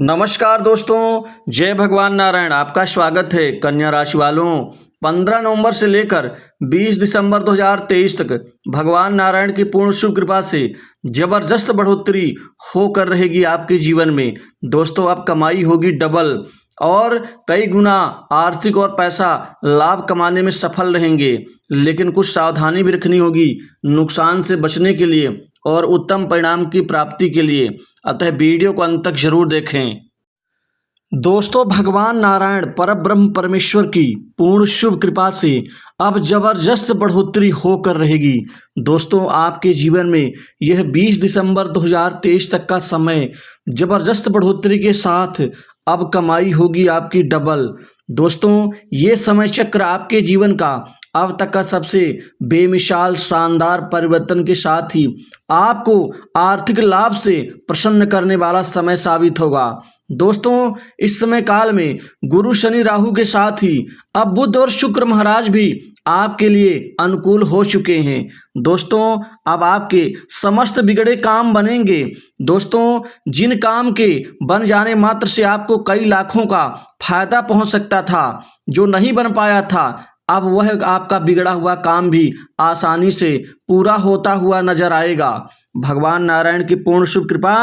नमस्कार दोस्तों, जय भगवान नारायण। आपका स्वागत है। कन्या राशि वालों, 15 नवंबर से लेकर 20 दिसंबर 2023 तक भगवान नारायण की पूर्ण शुभ कृपा से जबरदस्त बढ़ोतरी होकर रहेगी आपके जीवन में। दोस्तों, अब कमाई होगी डबल और कई गुना आर्थिक और पैसा लाभ कमाने में सफल रहेंगे। लेकिन कुछ सावधानी भी रखनी होगी नुकसान से बचने के लिए और उत्तम परिणाम की प्राप्ति के लिए। अतः वीडियो को अंत तक जरूर देखें। दोस्तों, भगवान नारायण परब्रह्म परमेश्वर की पूर्ण शुभ कृपा से अब जबरदस्त बढ़ोतरी होकर रहेगी। दोस्तों, आपके जीवन में यह 20 दिसंबर 2023 तक का समय जबरदस्त बढ़ोतरी के साथ अब कमाई होगी आपकी डबल। दोस्तों, ये समय चक्र आपके जीवन का अब तक का सबसे बेमिसाल शानदार परिवर्तन के साथ ही आपको आर्थिक लाभ से प्रसन्न करने वाला समय साबित होगा। दोस्तों, इस समय काल में गुरु शनि राहु के साथ ही अब बुध और शुक्र महाराज भी आपके लिए अनुकूल हो चुके हैं। दोस्तों, अब आपके समस्त बिगड़े काम बनेंगे। दोस्तों, जिन काम के बन जाने मात्र से आपको कई लाखों का फायदा पहुंच सकता था, जो नहीं बन पाया था, अब वह आपका बिगड़ा हुआ काम भी आसानी से पूरा होता हुआ नजर आएगा। भगवान नारायण की पूर्ण शुभ कृपा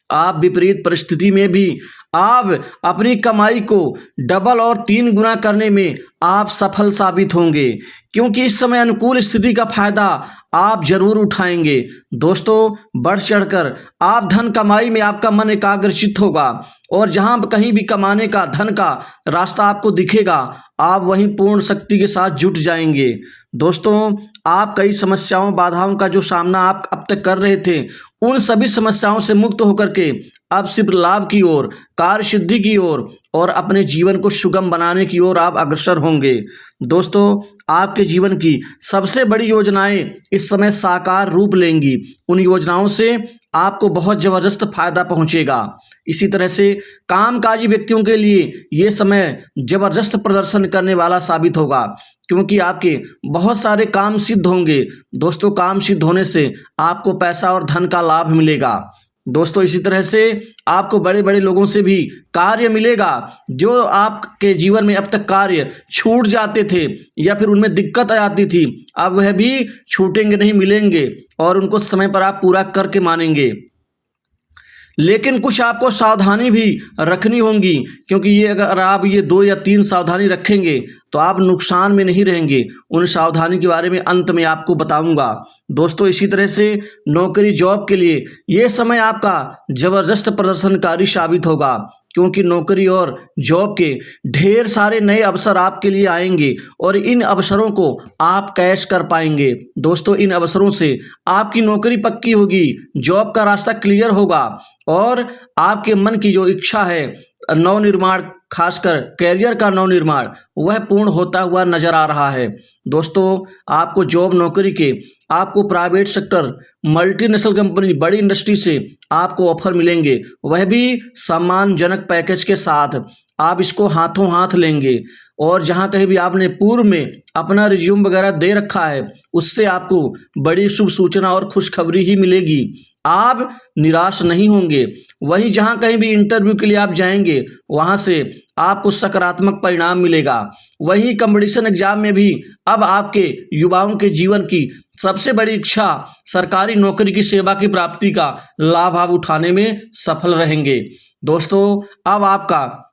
आप विपरीत परिस्थिति में भी आप अपनी कमाई को डबल और 3 गुना करने में आप सफल साबित होंगे, क्योंकि इस समय अनुकूल स्थिति का फायदा आप जरूर उठाएंगे। दोस्तों, बढ़ चढ़कर आप धन कमाई में आपका मन एकाग्रचित होगा और जहां कहीं भी कमाने का धन का रास्ता आपको दिखेगा, आप वहीं पूर्ण शक्ति के साथ जुट जाएंगे। दोस्तों, आप कई समस्याओं बाधाओं का जो सामना आप अब तक कर रहे थे, उन सभी समस्याओं से मुक्त होकर के अब सिर्फ लाभ की ओर, कार्य सिद्धि की ओर और अपने जीवन को सुगम बनाने की ओर आप अग्रसर होंगे। दोस्तों, आपके जीवन की सबसे बड़ी योजनाएं इस समय साकार रूप लेंगी। उन योजनाओं से आपको बहुत जबरदस्त फायदा पहुंचेगा। इसी तरह से कामकाजी व्यक्तियों के लिए ये समय जबरदस्त प्रदर्शन करने वाला साबित होगा, क्योंकि आपके बहुत सारे काम सिद्ध होंगे। दोस्तों, काम सिद्ध होने से आपको पैसा और धन का लाभ मिलेगा। दोस्तों, इसी तरह से आपको बड़े बड़े लोगों से भी कार्य मिलेगा। जो आपके जीवन में अब तक कार्य छूट जाते थे या फिर उनमें दिक्कत आ जाती थी, अब वह भी छूटेंगे नहीं, मिलेंगे और उनको समय पर आप पूरा करके मानेंगे। लेकिन कुछ आपको सावधानी भी रखनी होगी, क्योंकि ये अगर आप ये 2 या 3 सावधानी रखेंगे तो आप नुकसान में नहीं रहेंगे। उन सावधानी के बारे में अंत में आपको बताऊंगा। दोस्तों, इसी तरह से नौकरी जॉब के लिए ये समय आपका जबरदस्त प्रदर्शनकारी साबित होगा, क्योंकि नौकरी और जॉब के ढेर सारे नए अवसर आपके लिए आएंगे और इन अवसरों को आप कैश कर पाएंगे। दोस्तों, इन अवसरों से आपकी नौकरी पक्की होगी, जॉब का रास्ता क्लियर होगा और आपके मन की जो इच्छा है नवनिर्माण, खासकर कैरियर का नवनिर्माण, वह पूर्ण होता हुआ नजर आ रहा है। दोस्तों, आपको जॉब नौकरी के आपको प्राइवेट सेक्टर, मल्टीनेशनल कंपनी, बड़ी इंडस्ट्री से आपको ऑफर मिलेंगे, वह भी सम्मानजनक पैकेज के साथ। आप इसको हाथों हाथ लेंगे और जहां कहीं भी आपने पूर्व में अपना रिज्यूम वगैरह दे रखा है, उससे आपको बड़ी शुभ सूचना और खुशखबरी ही मिलेगी। आप निराश नहीं होंगे। वहीं जहां कहीं भी इंटरव्यू के लिए आप जाएंगे, वहां से आपको सकारात्मक परिणाम मिलेगा। वहीं कंपटीशन एग्जाम में भी अब आपके युवाओं के जीवन की सबसे बड़ी इच्छा सरकारी नौकरी की सेवा की प्राप्ति का लाभ आप उठाने में सफल रहेंगे। दोस्तों, अब आपका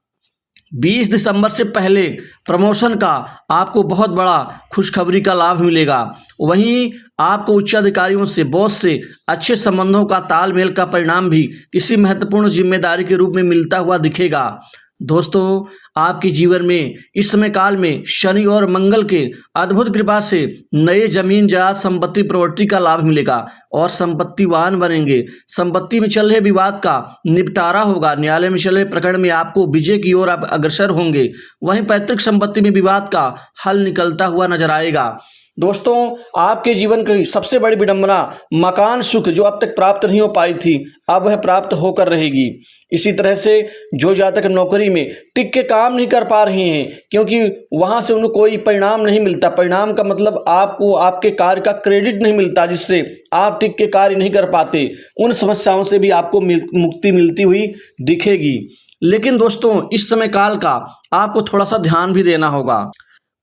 20 दिसंबर से पहले प्रमोशन का आपको बहुत बड़ा खुशखबरी का लाभ मिलेगा। वहीं आपको उच्च अधिकारियों से, बॉस से अच्छे संबंधों का तालमेल का परिणाम भी किसी महत्वपूर्ण जिम्मेदारी के रूप में मिलता हुआ दिखेगा। दोस्तों, आपके जीवन में इस समय काल में शनि और मंगल के अद्भुत कृपा से नए जमीन जायदाद संपत्ति प्रॉपर्टी का लाभ मिलेगा और संपत्तिवान बनेंगे। संपत्ति में चल रहे विवाद का निपटारा होगा। न्यायालय में चल रहे प्रकरण में आपको विजय की ओर आप अग्रसर होंगे। वहीं पैतृक संपत्ति में विवाद का हल निकलता हुआ नजर आएगा। दोस्तों, आपके जीवन की सबसे बड़ी विडंबना मकान सुख जो अब तक प्राप्त नहीं हो पाई थी, अब वह प्राप्त होकर रहेगी। इसी तरह से जो जातक नौकरी में टिक के काम नहीं कर पा रहे हैं, क्योंकि वहां से उन्हें कोई परिणाम नहीं मिलता, परिणाम का मतलब आपको आपके कार्य का क्रेडिट नहीं मिलता, जिससे आप टिक के कार्य नहीं कर पाते, उन समस्याओं से भी आपको मुक्ति मिलती हुई दिखेगी। लेकिन दोस्तों, इस समय काल का आपको थोड़ा सा ध्यान भी देना होगा।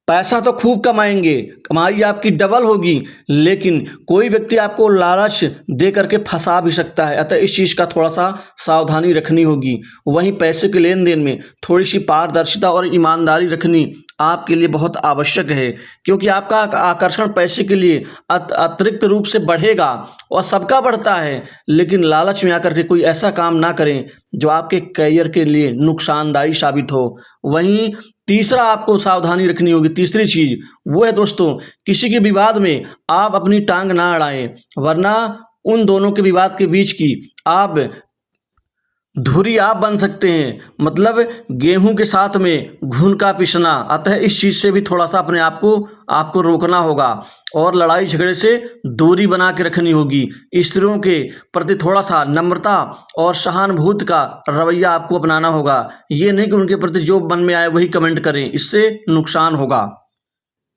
पैसा तो खूब कमाएंगे, कमाई आपकी डबल होगी, लेकिन कोई व्यक्ति आपको लालच दे करके फंसा भी सकता है, अतः इस चीज़ का थोड़ा सा सावधानी रखनी होगी। वहीं पैसे के लेन देन में थोड़ी सी पारदर्शिता और ईमानदारी रखनी आपके लिए बहुत आवश्यक है, क्योंकि आपका आकर्षण पैसे के लिए अतिरिक्त रूप से बढ़ेगा और सबका बढ़ता है, लेकिन लालच में आकर के कोई ऐसा काम ना करें जो आपके करियर के लिए नुकसानदायी साबित हो। वहीं तीसरा आपको सावधानी रखनी होगी, तीसरी चीज वो है दोस्तों, किसी के विवाद में आप अपनी टांग ना अड़ाएं, वरना उन दोनों के विवाद के बीच की आप धुरी आप बन सकते हैं, मतलब गेहूं के साथ में घुन का पिसना। अतः इस चीज से भी थोड़ा सा अपने आप को आपको रोकना होगा और लड़ाई झगड़े से दूरी बना के रखनी होगी। स्त्रियों के प्रति थोड़ा सा नम्रता और सहानुभूति का रवैया आपको अपनाना होगा। ये नहीं कि उनके प्रति जो मन में आए वही कमेंट करें, इससे नुकसान होगा।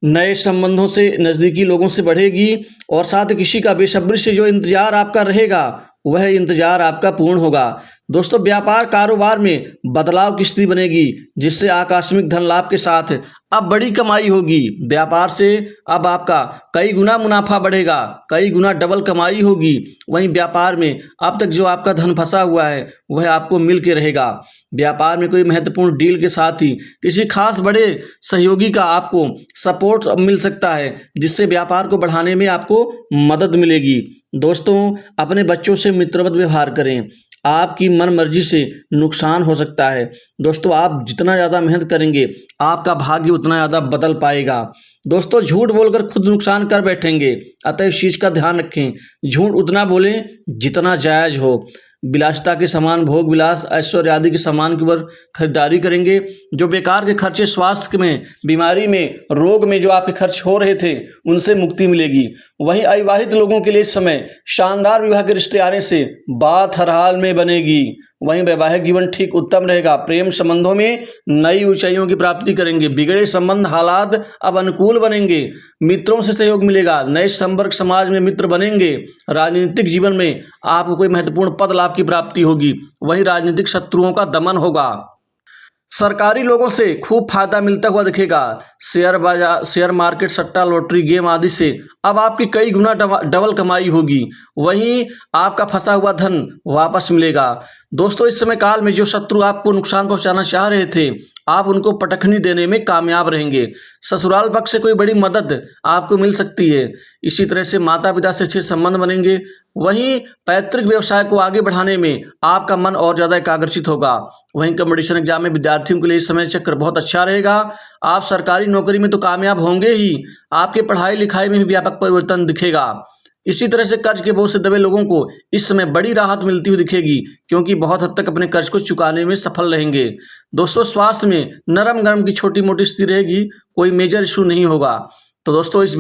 नए संबंधों से नज़दीकी लोगों से बढ़ेगी और साथ ही किसी का बेसब्री से जो इंतजार आपका रहेगा वह इंतजार आपका पूर्ण होगा। दोस्तों, व्यापार कारोबार में बदलाव की स्थिति बनेगी, जिससे आकस्मिक धन लाभ के साथ अब बड़ी कमाई होगी। व्यापार से अब आपका कई गुना मुनाफा बढ़ेगा, कई गुना डबल कमाई होगी। वहीं व्यापार में अब तक जो आपका धन फंसा हुआ है वह आपको मिल के रहेगा। व्यापार में कोई महत्वपूर्ण डील के साथ ही किसी खास बड़े सहयोगी का आपको सपोर्ट मिल सकता है, जिससे व्यापार को बढ़ाने में आपको मदद मिलेगी। दोस्तों, अपने बच्चों से मित्रवत व्यवहार करें, आपकी मन मर्जी से नुकसान हो सकता है। दोस्तों, आप जितना ज़्यादा मेहनत करेंगे आपका भाग्य उतना ज़्यादा बदल पाएगा। दोस्तों, झूठ बोलकर खुद नुकसान कर बैठेंगे, अतः इस चीज़ का ध्यान रखें। झूठ उतना बोलें जितना जायज़ हो। विलासिता के सामान, भोग विलास, ऐश्वर्य आदि के सामान के ऊपर खरीदारी करेंगे। जो बेकार के खर्चे, स्वास्थ्य में, बीमारी में, रोग में जो आपके खर्च हो रहे थे उनसे मुक्ति मिलेगी। वहीं अविवाहित लोगों के लिए इस समय शानदार विवाह के रिश्ते आने से बात हर हाल में बनेगी। वहीं वैवाहिक जीवन ठीक उत्तम रहेगा। प्रेम संबंधों में नई ऊंचाइयों की प्राप्ति करेंगे। बिगड़े संबंध हालात अब अनुकूल बनेंगे। मित्रों से सहयोग मिलेगा। नए संपर्क समाज में मित्र बनेंगे। राजनीतिक जीवन में आपको कोई महत्वपूर्ण पद लाभ की प्राप्ति होगी। वहीं राजनीतिक शत्रुओं का दमन होगा। सरकारी लोगों से खूब फायदा मिलता हुआ दिखेगा। शेयर बाजार, शेयर मार्केट, सट्टा, लॉटरी, गेम आदि से अब आपकी कई गुना डबल कमाई होगी। वहीं आपका फंसा हुआ धन वापस मिलेगा। दोस्तों, इस समय काल में जो शत्रु आपको नुकसान पहुंचाना चाह रहे थे, आप उनको पटखनी देने में कामयाब रहेंगे। ससुराल पक्ष से कोई बड़ी मदद आपको मिल सकती है। इसी तरह से माता पिता से अच्छे संबंध बनेंगे। वहीं पैतृक व्यवसाय को आगे बढ़ाने में आपका मन और ज़्यादा एकाग्रचित होगा। वहीं कंपटीशन एग्जाम में विद्यार्थियों के लिए इस समय चक्र बहुत अच्छा रहेगा। आप सरकारी नौकरी में तो कामयाब होंगे ही, आपके पढ़ाई लिखाई में भी व्यापक परिवर्तन दिखेगा। इसी तरह से कर्ज के बोझ से दबे लोगों को इस समय बड़ी राहत मिलती हुई दिखेगी, क्योंकि बहुत हद तक अपने कर्ज को चुकाने में सफल रहेंगे। दोस्तों, स्वास्थ्य में नरम गरम की छोटी मोटी स्थिति रहेगी, कोई मेजर इशू नहीं होगा। तो दोस्तों, इस